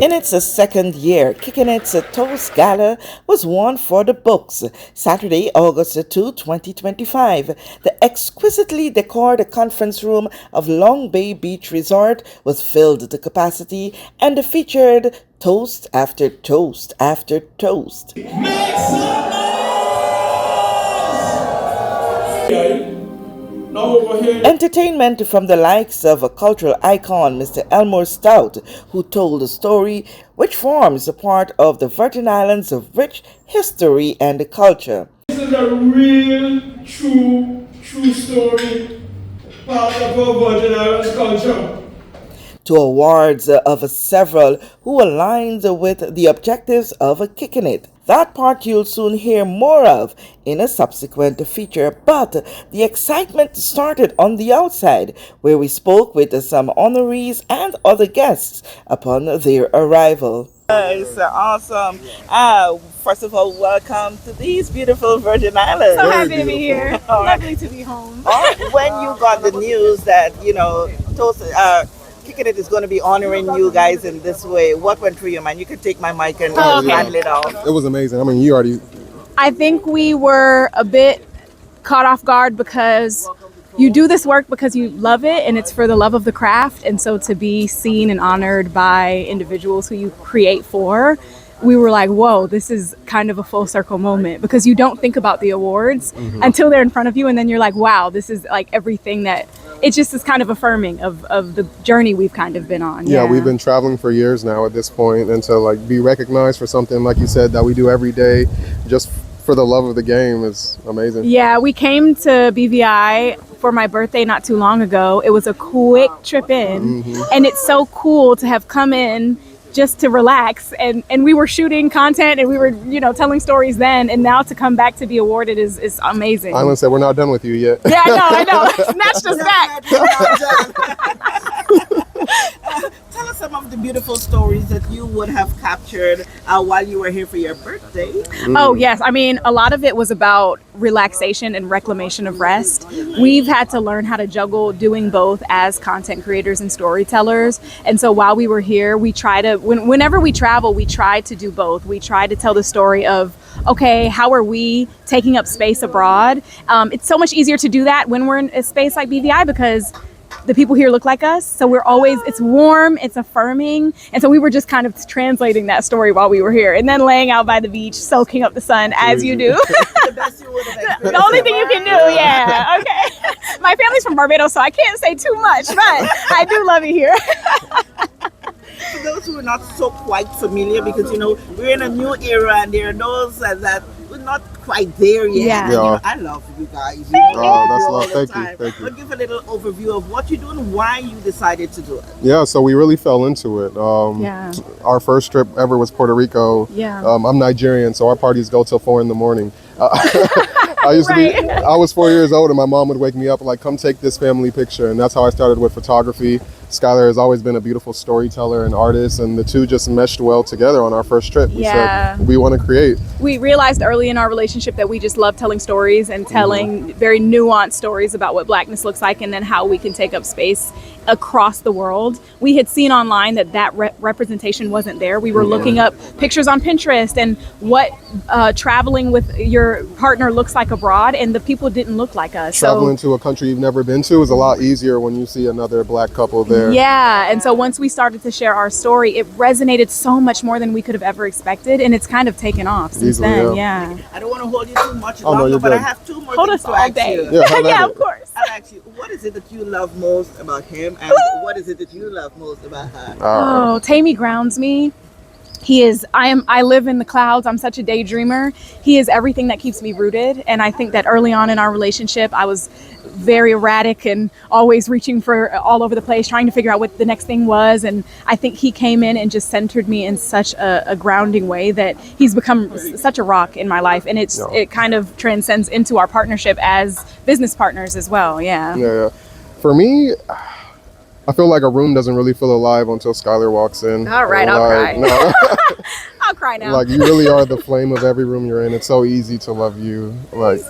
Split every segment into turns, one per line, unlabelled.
In its second year, Kickin's Toast Gala was one for the books. Saturday, August 2, 2025, the exquisitely decorated conference room of Long Bay Beach Resort was filled to capacity and featured toast after toast after toast.
Make some noise!
Entertainment from the likes of a cultural icon, Mr. Elmore Stout, who told a story which forms a part of the Virgin Islands' rich history and culture.
This is a real, true story, part of our Virgin Islands culture.
To awards of several who aligned with the objectives of Kickin' It. That part you'll soon hear more of in a subsequent feature, but the excitement started on the outside, where we spoke with some honorees and other guests upon their arrival. It's awesome. First of all, welcome to these beautiful Virgin Islands.
So happy to be here. Lovely to be home.
When you got the news that, Kickin' It is going to be honoring you guys in this way, what went through your mind? You could take my mic and handle it off.
It was amazing. I mean, you already...
I think we were a bit caught off guard because you do this work because you love it and it's for the love of the craft. And so to be seen and honored by individuals who you create for, we were like, whoa, this is kind of a full circle moment, because you don't think about the awards until they're in front of you. And then you're like, wow, this is like everything that... It just is kind of affirming of the journey we've kind of been on.
Yeah, we've been traveling for years now at this point, and to like be recognized for something, like you said, that we do every day just for the love of the game is amazing.
Yeah, we came to BVI for my birthday not too long ago. It was a quick trip in, and it's so cool to have come in just to relax, and we were shooting content and we were telling stories then, and now to come back to be awarded is amazing.
Island said we're not done with you yet.
Yeah, I know. Snatched us back.
Tell us some of the beautiful stories that you would have captured while you were here for your birthday.
Oh, yes. I mean, a lot of it was about relaxation and reclamation of rest. We've had to learn how to juggle doing both as content creators and storytellers. And so while we were here, we try to, whenever we travel, we try to do both. We try to tell the story of, okay, how are we taking up space abroad? It's so much easier to do that when we're in a space like BVI because the people here look like us. So we're always, it's warm, it's affirming. And so we were just kind of translating that story while we were here and then laying out by the beach, soaking up the sun as you do.
The best you would have experienced.
The only thing you can do, yeah. Okay. My family's from Barbados, so I can't say too much, but I do love it here.
For those who are not so quite familiar, because we're in a new era and there are those that we're not quite there yet.
Yeah.
I love you guys.
That's love. Thank you.
But give a little overview of what you do and why you decided to do it.
Yeah, so we really fell into it. Our first trip ever was Puerto Rico.
Yeah.
I'm Nigerian, so our parties go till 4 a.m. I was 4 years old and my mom would wake me up like, come take this family picture. And that's how I started with photography. Skylar has always been a beautiful storyteller and artist, and the two just meshed well together on our first trip. We said, we want to create.
We realized early in our relationship that we just love telling stories and telling very nuanced stories about what Blackness looks like and then how we can take up space across the world. We had seen online that representation wasn't there. We were looking up pictures on Pinterest and what traveling with your partner looks like abroad, and the people didn't look like us.
Traveling to a country you've never been to is a lot easier when you see another Black couple there.
Yeah, and so once we started to share our story, it resonated so much more than we could have ever expected, and it's kind of taken off since then. Yeah.
I don't want to hold you too much longer, but I have two more
Hold
things
us
to
all
ask
day.
you.
Yeah, of course.
I'll ask you, what is it that you love most about him, and what is it that you love most about her?
Oh, Tammy grounds me. He is, I live in the clouds. I'm such a daydreamer. He is everything that keeps me rooted. And I think that early on in our relationship, I was very erratic and always reaching for all over the place, trying to figure out what the next thing was. And I think he came in and just centered me in such a grounding way that he's become such a rock in my life. And it kind of transcends into our partnership as business partners as well.
Yeah. For me, I feel like a room doesn't really feel alive until Skylar walks in.
All right, I'll cry.
No.
I'll cry now.
Like, you really are the flame of every room you're in. It's so easy to love you. Like,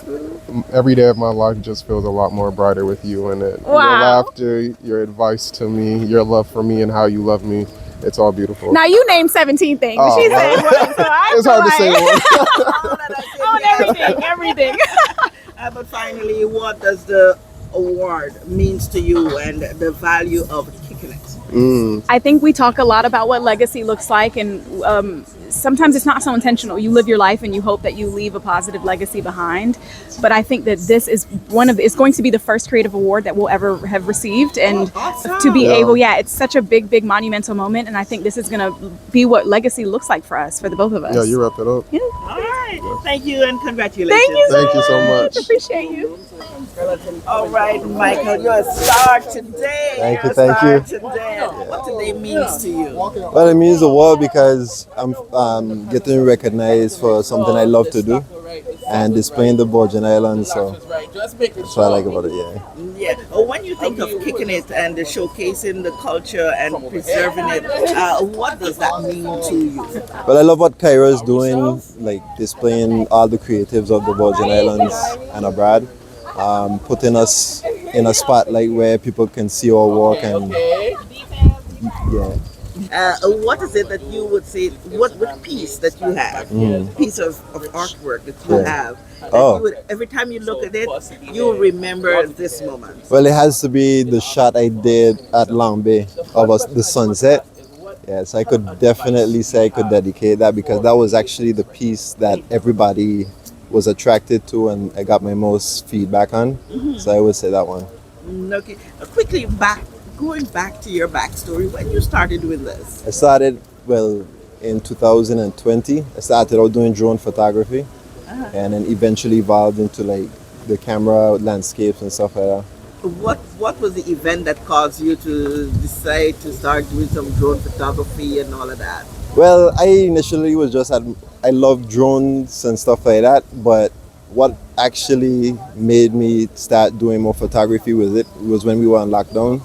every day of my life just feels a lot more brighter with you in it.
Wow.
Your laughter, your advice to me, your love for me, and how you love me. It's all beautiful.
Now you named 17 things.
Oh,
She said one, so I
it's
feel
hard to say
like
one.
on everything.
But finally, what does the award means to you and the value of kicking it?
I think we talk a lot about what legacy looks like, and sometimes it's not so intentional. You live your life and you hope that you leave a positive legacy behind. But I think that this is it's going to be the first creative award that we'll ever have received, and to be able, it's such a big monumental moment, and I think this is going to be what legacy looks like for us, for the both of us.
Yeah, you wrapped it up.
Yeah.
All right. Thank you and congratulations.
Thank you
so much.
Appreciate you.
All right, Michael, you're a star today.
Thank you,
You're a
thank
star
you.
Today. What today means to you?
Well, it means the world because I'm getting recognized for something I love to do and displaying the Virgin Islands. So that's what I like about it. Yeah.
Yeah. When you think of kicking it and showcasing the culture and preserving it, what does that mean to you?
Well, I love what Kyra is doing, like displaying all the creatives of the Virgin Islands and abroad, putting us in a spotlight where people can see our work and yeah.
What is it that you would say? What piece that you have? Piece of artwork that you have. That you would, every time you look at it, you will remember this moment.
Well, it has to be the shot I did at Long Bay of the sunset. Yes, I could definitely say I could dedicate that because that was actually the piece that everybody was attracted to and I got my most feedback on. So I would say that one.
Okay. Quickly going back to your backstory, when you started doing this?
I started, well, in 2020. I started out doing drone photography and then eventually evolved into like the camera landscapes and stuff like that.
What was the event that caused you to decide to start doing some drone photography and all of that?
Well, I initially was just I love drones and stuff like that, but what actually made me start doing more photography with it was when we were on lockdown.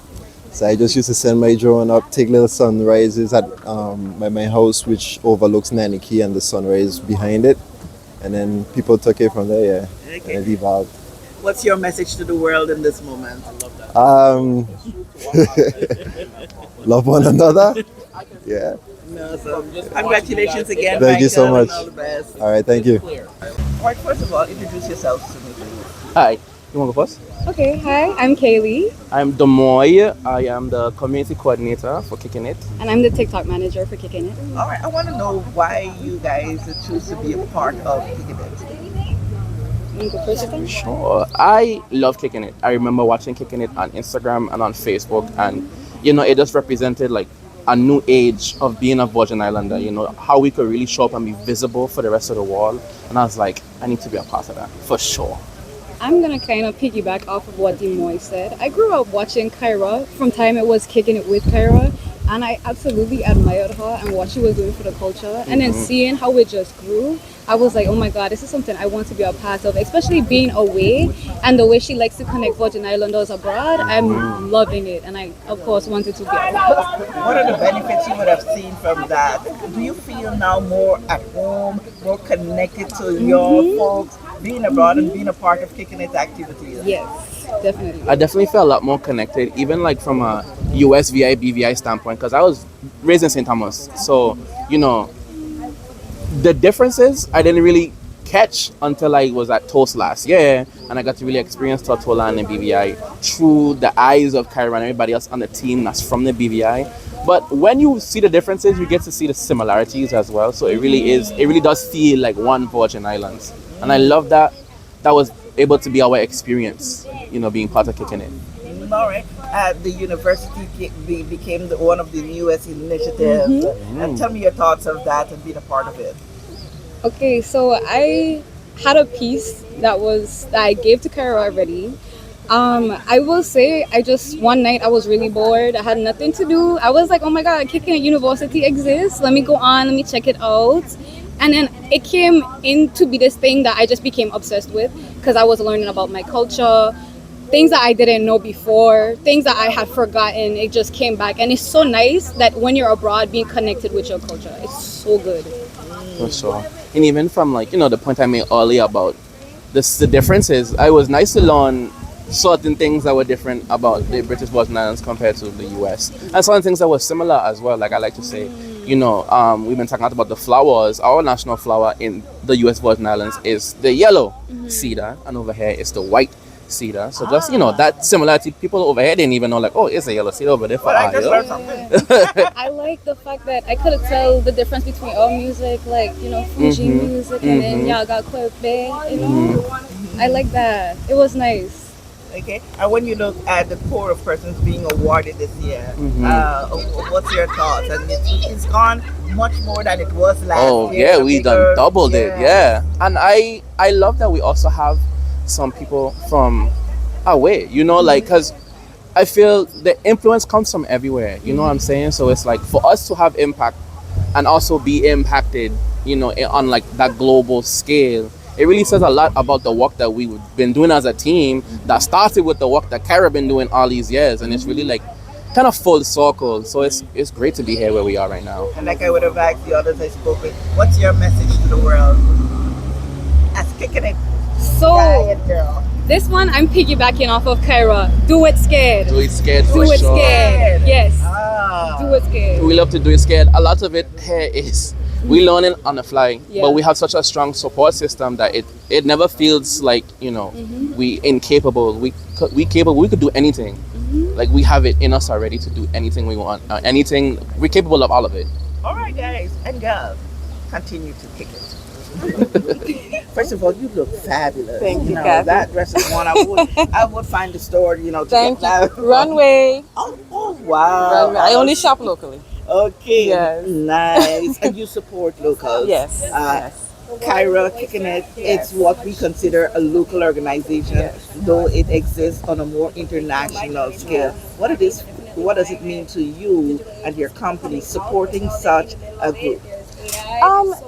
So I just used to send my drone up, take little sunrises at my house, which overlooks Nanny Key and the sunrise behind it. And then people took it from there, yeah. Okay. And it evolved.
What's your message to the world in this moment?
Love one another. Yeah.
No, so congratulations again.
Thank you so much.
All the best.
All right, thank you.
All right, first of all, introduce yourself to me, please.
Hi, you want to go first?
Okay, hi, I'm Kaylee.
I'm Demoy. I am the community coordinator for Kickin It.
And I'm the TikTok manager for Kickin It.
All right, I want to know why you guys choose to be a part of Kickin It.
You go first time?
Sure. I love Kickin It. I remember watching Kickin It on Instagram and on Facebook, and it just represented like a new age of being a Virgin Islander, how we could really show up and be visible for the rest of the world. And I was like, I need to be a part of that, for sure.
I'm going to kind of piggyback off of what Demoy said. I grew up watching Kyra from time it was Kicking It with Kyra, and I absolutely admired her and what she was doing for the culture. And then seeing how it just grew, I was like, oh my God, this is something I want to be a part of, especially being away and the way she likes to connect Virgin Islanders abroad. I'm loving it, and I, of course, wanted to be a part.
What are the benefits you would have seen from that? Do you feel now more at home, more connected to your folks, being abroad and being a part of Kicking It activities?
Yes, definitely.
I definitely felt a lot more connected, even like from a USVI, BVI standpoint, because I was raised in St. Thomas. So, the differences I didn't really catch until I was at Toast last year, and I got to really experience Tortola and BVI through the eyes of Kyra and everybody else on the team that's from the BVI. But when you see the differences, you get to see the similarities as well. So it really does feel like one Virgin Islands. And I love that was able to be our experience, being part of Kicking It.
All right. The university became one of the newest initiatives. And tell me your thoughts of that and being a part of it.
Okay, so I had a piece that I gave to Kyra already. I will say, one night I was really bored. I had nothing to do. I was like, oh my God, Kicking It University exists. Let me go on, let me check it out. And then it came in to be this thing that I just became obsessed with because I was learning about my culture, things that I didn't know before, things that I had forgotten. It just came back. And it's so nice that when you're abroad, being connected with your culture, it's so good.
For sure. And even from the point I made earlier about the differences, it was nice to learn certain things that were different about the British Virgin Islands compared to the US. And certain things that were similar as well. Like I like to say, you know, we've been talking about the flowers. Our national flower in the US Virgin Islands is the yellow cedar, and over here is the white cedar. So just, you know, that similarity, people over here didn't even know, like, oh, it's a yellow cedar over there for our hill.
I like the fact that I couldn't tell the difference between our music, like, you know, Fuji music, and then y'all got Kwepe, you know. I like that. It was nice.
Okay, and when you look at the pool of persons being awarded this year, what's your thoughts? And it's gone much more than it was last year.
Yeah, we done doubled it. Yeah, and I love that we also have some people from away. You know, like, because I feel the influence comes from everywhere. You know what I'm saying? So it's like for us to have impact and also be impacted, you know, on like that global scale. It really says a lot about the work that we've been doing as a team that started with the work that Kyra been doing all these years, and it's really like kind of full circle. So it's great to be here where we are right now.
And like I would have asked the others I spoke with, what's your message to the world as Kickin it?
So
guy and girl.
This one I'm piggybacking off of Kyra. Do it scared.
Do it scared
Do
for
it
sure.
scared. Yes. Do it scared.
We love to do it scared. A lot of it here is we learn it on the fly, but we have such a strong support system that it never feels like, you know, we incapable. We capable. We could do anything. Like we have it in us already to do anything we want. Anything we're capable of, all of it.
All right, guys and girls, continue to kick it. First of all, you look fabulous.
Thank you,
know,
Kathy.
that dress is one I would find the store, you know, to
Thank
get that.
you. Runway.
Oh wow.
Runway. I only shop locally.
Okay.
Yes.
Nice. And you support locals.
Yes. Yes.
Kyra Kickin it, it's what we consider a local organization, though it exists on a more international scale. What does it mean to you and your company supporting such a group?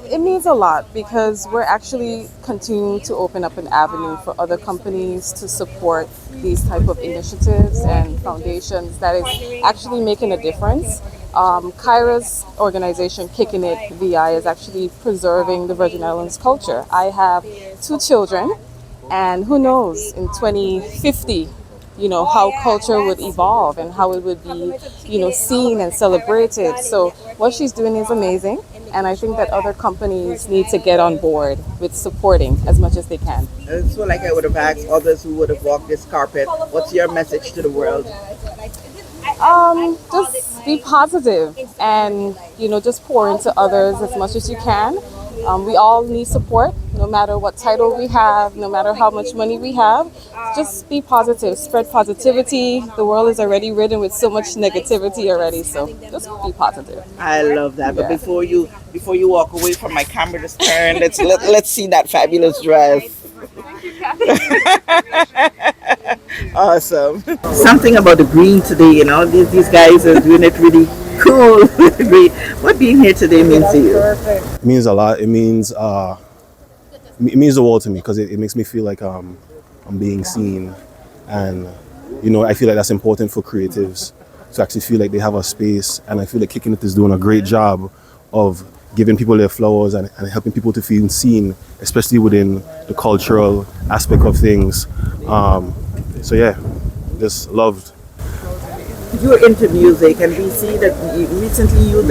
It means a lot because we're actually continuing to open up an avenue for other companies to support these type of initiatives and foundations that is actually making a difference. Kyra's organization, Kickin It VI, is actually preserving the Virgin Islands culture. I have 2 children, and who knows, in 2050, you know, how culture would evolve and how it would be, you know, seen and celebrated. So what she's doing is amazing, and I think that other companies need to get on board with supporting as much as they can.
So like I would have asked others who would have walked this carpet, what's your message to the world?
Just be positive and, you know, just pour into others as much as you can. We all need support, no matter what title we have, no matter how much money we have. Just be positive, spread positivity. The world is already ridden with so much negativity already, so just be positive.
I love that. But before you walk away from my camera, just turn. Let's see that fabulous dress. Awesome. Something about the green today, you know, these guys are doing it really cool. What being here today means to you?
It means a lot. It means the world to me because it makes me feel like I'm being seen, and you know, I feel like that's important for creatives to actually feel like they have a space, and I feel like Kickin It is doing a great job of giving people their flowers and helping people to feel seen, especially within the cultural aspect of things. So yeah, just loved.
You're into music, and we see that recently you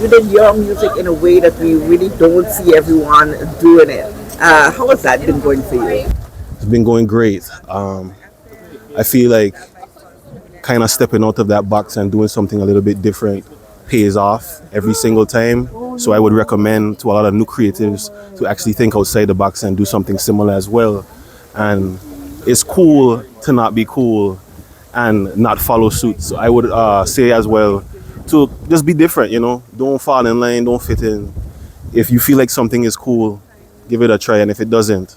did your music in a way that we really don't see everyone doing it. How has that been going for you?
It's been going great. I feel like kind of stepping out of that box and doing something a little bit different pays off every single time. So I would recommend to a lot of new creatives to actually think outside the box and do something similar as well. And it's cool to not be cool and not follow suit. So I would say as well to just be different, you know. Don't fall in line, don't fit in. If you feel like something is cool, give it a try, and if it doesn't,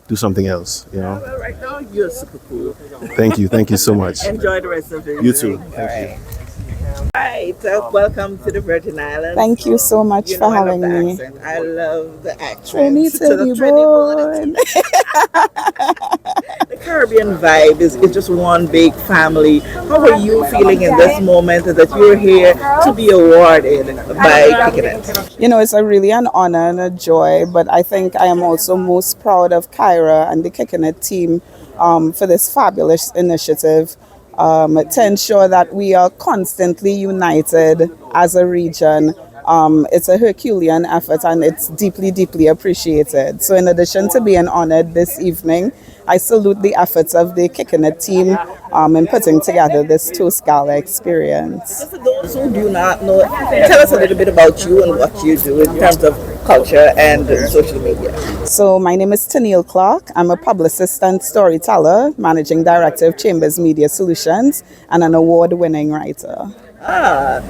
do something else, you know.
Well, right now you're super cool.
Thank you so much.
Enjoy the rest of it.
You too. Thank you.
Right, welcome to the Virgin Islands.
Thank you so much for having me.
Accent. I love the accent.
Trinity born.
The Caribbean vibe is just one big family. How are you feeling in this moment that you're here to be awarded by Kickin It?
You know, it's a really an honor and a joy, but I think I am also most proud of Kyra and the Kickin It team for this fabulous initiative to ensure that we are constantly united as a region. It's a Herculean effort and it's deeply, deeply appreciated. So, in addition to being honored this evening, I salute the efforts of the Kickin It team in putting together this Toast Gala experience.
So for those who do not know, tell us a little bit about you and what you do in terms of culture and social media.
So, my name is Tennille Clark. I'm a publicist and storyteller, managing director of Chambers Media Solutions, and an award winning writer.
Ah,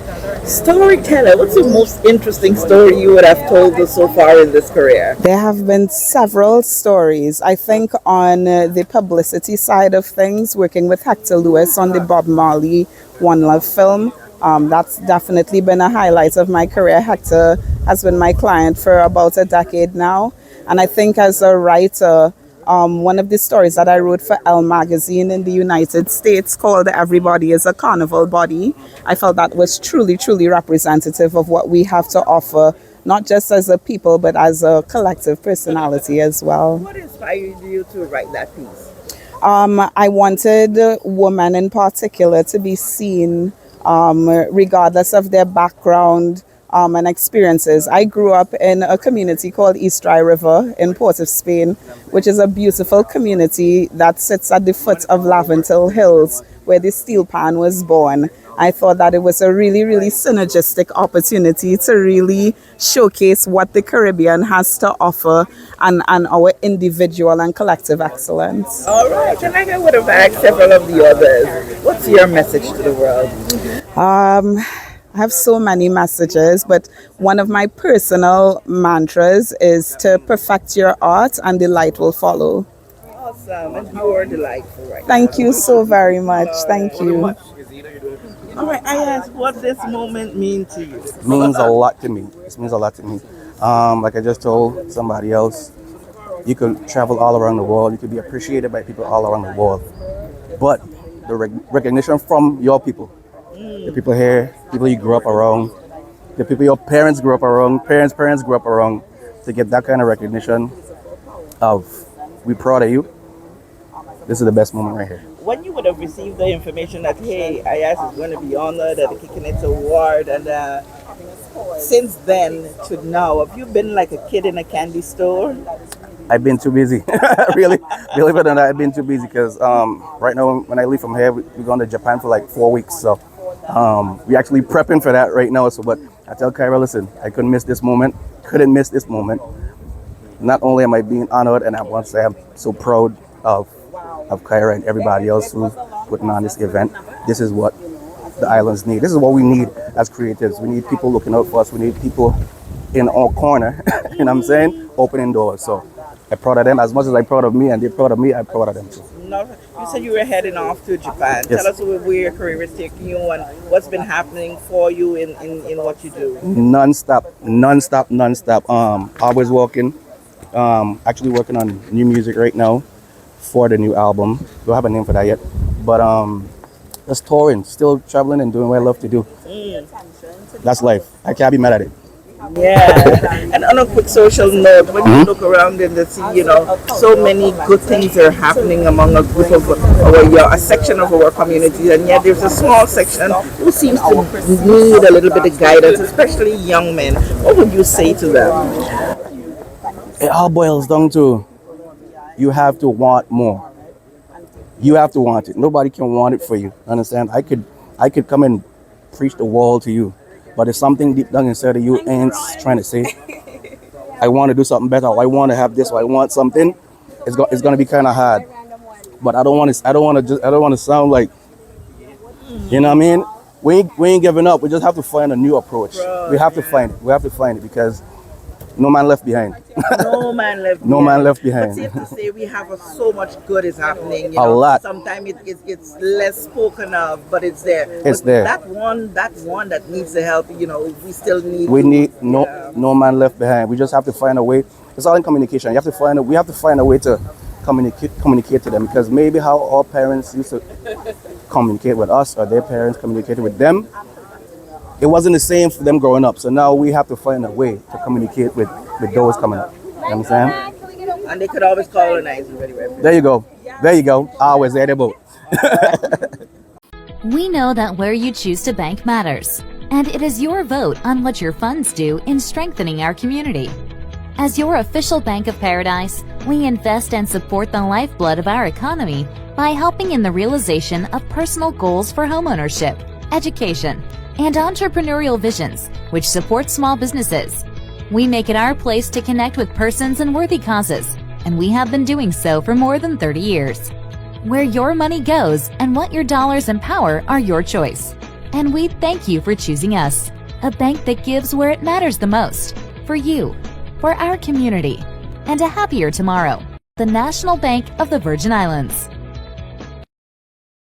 storyteller. What's the most interesting story you would have told us so far in this career?
There have been several stories. I think on the publicity side of things, working with Hector Lewis on the Bob Marley One Love film, that's definitely been a highlight of my career. Hector has been my client for about a decade now. And I think as a writer, one of the stories that I wrote for Elle magazine in the United States called Everybody is a Carnival Body, I felt that was truly, truly representative of what we have to offer, not just as a people, but as a collective personality as well.
What inspired you to write that piece?
I wanted women in particular to be seen regardless of their background and experiences. I grew up in a community called East Dry River in Port of Spain, which is a beautiful community that sits at the foot of Laventil Hills, where the steel pan was born. I thought that it was a really, really synergistic opportunity to really showcase what the Caribbean has to offer and our individual and collective excellence.
All right, and I would have asked several of the others. What's your message to the world?
I have so many messages, but one of my personal mantras is to perfect your art and the light will follow.
Awesome, and you're delightful right
Thank you so very much. Thank you.
All right, I asked what this moment means to you.
It means a lot to me. It means a lot to me. Like I just told somebody else, you could travel all around the world. You could be appreciated by people all around the world. But the recognition from your people, the people here, people you grew up around, the people your parents grew up around, parents grew up around, to get that kind of recognition of, we proud of you. This is the best moment right here.
When you would have received the information that, hey, IAS is going to be honored at the Kickin It Award, and since then to now, have you been like a kid in a candy store?
I've been too busy. Really, believe it or not, I've been too busy because right now when I leave from here, we're going to Japan for like 4 weeks. So we're actually prepping for that right now. So, but I tell Kyra, listen, I couldn't miss this moment. Not only am I being honored, and I want to say I'm so proud of Kyra and everybody else who's putting on this event. This is what the islands need. This is what we need as creatives. We need people looking out for us. We need people in our corner, you know what I'm saying? Opening doors. So I'm proud of them as much as I'm proud of me, and they're proud of me. I'm proud of them too.
You said you were heading off to Japan.
Yes.
Tell us where your career is taking you and what's been happening for you in what you do.
Non-stop. Always working. Actually working on new music right now for the new album. Don't have a name for that yet. But just touring, still traveling and doing what I love to do. That's life. I can't be mad at it.
Yeah. And on a quick social note, when you look around in the sea, you know, so many good things are happening among a group of a section of our community, and yet there's a small section who seems to need a little bit of guidance, especially young men. What would you say to them?
It all boils down to you have to want more. You have to want it. Nobody can want it for you. Understand? I could come and preach the world to you, but if something deep down inside of you ain't trying to say, I want to do something better, or I want to have this, or I want something, it's gonna be kind of hard. But I don't want to sound like, you know what I mean? We ain't giving up. We just have to find a new approach. We have to find it because no man left behind.
No man left behind.
No man left behind.
But safe to say, we have so much good is happening. You
A
know,
lot.
Sometimes it's less spoken of, but it's there.
It's
but
there.
That one that needs the help. You know, we still need.
No man left behind. We just have to find a way. It's all in communication. We have to find a way to communicate to them, because maybe how our parents used to communicate with us or their parents communicated with them, it wasn't the same for them growing up. So now we have to find a way to communicate with those coming up. You know what I'm saying?
And they could always colonize you anyway.
There you go. There you go. I always there the boat.
We know that where you choose to bank matters, and it is your vote on what your funds do in strengthening our community. As your official Bank of Paradise, we invest and support the lifeblood of our economy by helping in the realization of personal goals for homeownership, education, and entrepreneurial visions, which support small businesses. We make it our place to connect with persons and worthy causes, and we have been doing so for more than 30 years. Where your money goes and what your dollars empower are your choice. And we thank you for choosing us, a bank that gives where it matters the most, for you, for our community, and a happier tomorrow. The National Bank of the Virgin Islands.